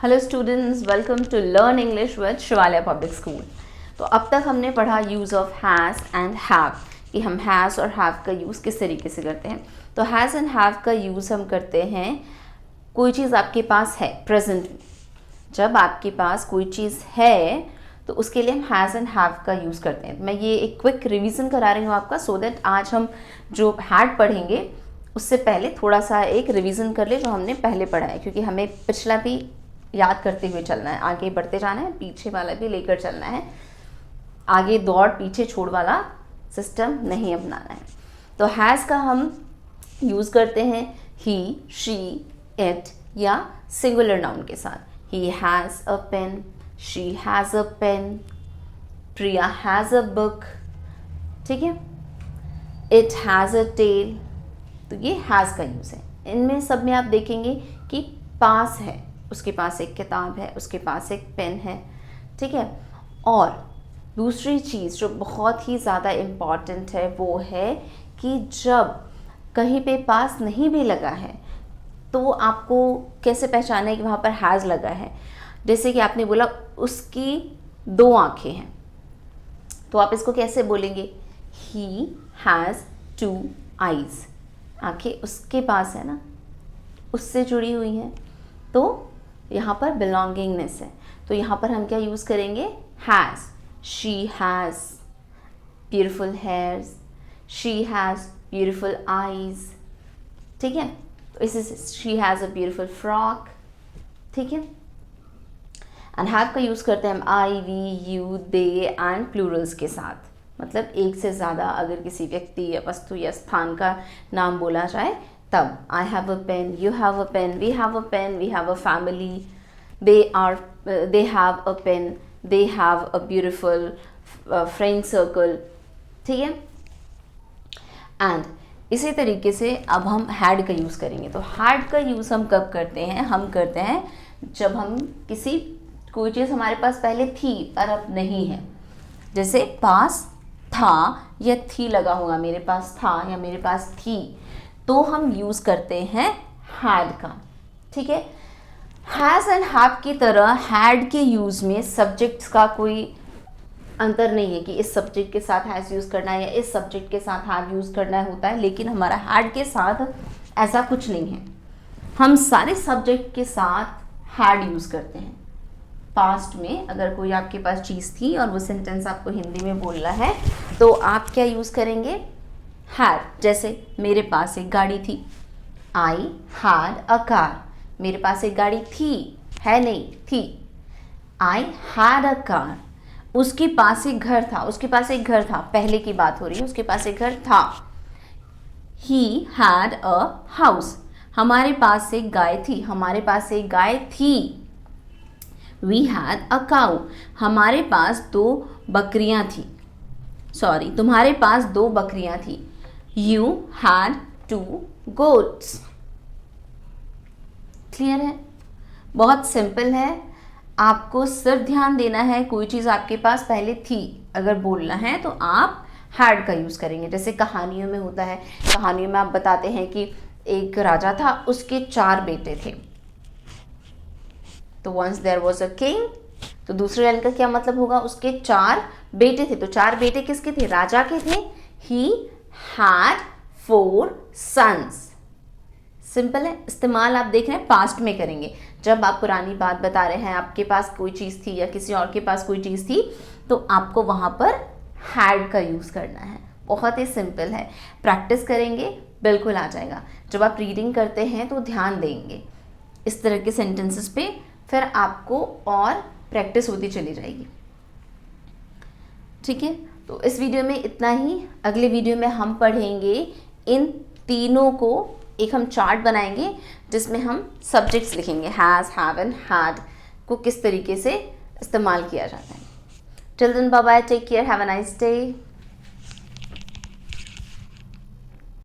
Hello students, welcome to learn English with Shivalaya public school. तो अब तक हमने पढ़ा use of has and have, कि हम हैज़ और हैव का यूज़ किस तरीके से करते हैं। तो हैज़ एंड हैव का यूज़ हम करते हैं, कोई चीज़ आपके पास है प्रेजेंट में, जब आपके पास कोई चीज़ है तो उसके लिए हम हैज़ एंड हैव का यूज़ करते हैं। मैं ये एक क्विक रिवीजन करा रही हूँ आपका, सो दैट आज हम जो हैड पढ़ेंगे उससे पहले थोड़ा सा एक रिवीजन कर ले जो हमने पहले पढ़ा है, क्योंकि हमें पिछला भी याद करते हुए चलना है, आगे बढ़ते जाना है, पीछे वाला भी लेकर चलना है, आगे दौड़ पीछे छोड़ वाला सिस्टम नहीं अपनाना है। तो हैज़ का हम यूज़ करते हैं ही, शी, इट या सिंगुलर नाउन के साथ। He has a pen, she has a pen, Priya has a book, ठीक है। इट हैज़ अ टेल, तो ये हैज़ का यूज़ है। इनमें सब में आप देखेंगे कि पास है, उसके पास एक किताब है, उसके पास एक पेन है, ठीक है। और दूसरी चीज़ जो बहुत ही ज़्यादा इम्पॉर्टेंट है वो है कि जब कहीं पे पास नहीं भी लगा है तो आपको कैसे पहचाने कि वहाँ पर हैज़ लगा है। जैसे कि आपने बोला उसकी 2 आँखें हैं, तो आप इसको कैसे बोलेंगे? ही हैज़ 2 आइज़, आँखें उसके पास है ना, उससे जुड़ी हुई हैं, तो यहाँ पर बिलोंगिंगनेस है। तो यहाँ पर हम क्या यूज़ करेंगे? Has. She has beautiful hairs, she has beautiful eyes, ठीक है। तो इसे she has a beautiful frock, ठीक है। एंड हैव का यूज़ करते हैं हम I, we, you, they and plurals के साथ, मतलब एक से ज़्यादा अगर किसी व्यक्ति या वस्तु या स्थान का नाम बोला जाए तब। I have a pen, you have a pen, we have a pen, we have a family, they have a pen, they have a beautiful friend circle, ठीक है। एंड इसी तरीके से अब हम हैड का यूज़ करेंगे। तो हैड का यूज़ हम कब करते हैं? हम करते हैं जब हम कोई चीज़ हमारे पास पहले थी पर अब नहीं है। जैसे पास था या थी लगा होगा, मेरे पास था या मेरे पास थी, तो हम यूज़ करते हैं हैड का, ठीक है। हैज़ एंड हैव की तरह हैड के यूज़ में सब्जेक्ट्स का कोई अंतर नहीं है कि इस सब्जेक्ट के साथ हैज़ यूज़ करना है या इस सब्जेक्ट के साथ हैव यूज़ करना होता है, लेकिन हमारा हैड के साथ ऐसा कुछ नहीं है। हम सारे सब्जेक्ट के साथ हैड यूज़ करते हैं। पास्ट में अगर कोई आपके पास चीज़ थी और वो सेंटेंस आपको हिंदी में बोलना है तो आप क्या यूज़ करेंगे? हैड। जैसे मेरे पास एक गाड़ी थी, आई हैड अ कार। मेरे पास एक गाड़ी थी, है नहीं, थी। I had a car. उसके पास एक घर था, उसके पास एक घर था, पहले की बात हो रही है, उसके पास एक घर था। He had a house. हमारे पास एक गाय थी, हमारे पास एक गाय थी। वी हैड अ काऊ। हमारे पास 2 बकरियां थी, सॉरी, तुम्हारे पास 2 बकरियां थी। You had 2 goats. क्लियर है? बहुत सिंपल है। आपको सिर्फ ध्यान देना है कोई चीज़ आपके पास पहले थी अगर बोलना है तो आप हैड का यूज़ करेंगे। जैसे कहानियों में होता है, कहानियों में आप बताते हैं कि एक राजा था, उसके 4 बेटे थे। तो once there was a king, तो दूसरे लाइन का क्या मतलब होगा? उसके 4 बेटे थे। तो 4 बेटे किसके थे? राजा के थे। He had 4 sons. सिंपल है। इस्तेमाल आप देख रहे हैं पास्ट में करेंगे। जब आप पुरानी बात बता रहे हैं, आपके पास कोई चीज़ थी या किसी और के पास कोई चीज़ थी, तो आपको वहाँ पर हैड का यूज़ करना है। बहुत ही सिंपल है, प्रैक्टिस करेंगे बिल्कुल आ जाएगा। जब आप रीडिंग करते हैं तो ध्यान देंगे इस तरह के सेंटेंसेस पे, फिर आपको और प्रैक्टिस होती चली जाएगी, ठीक है। तो इस वीडियो में इतना ही। अगले वीडियो में हम पढ़ेंगे इन तीनों को, एक हम चार्ट बनाएंगे जिसमें हम सब्जेक्ट्स लिखेंगे, हैज़, हैव एंड हैड को किस तरीके से इस्तेमाल किया जाता है। Till then bye bye, take care, have a nice day.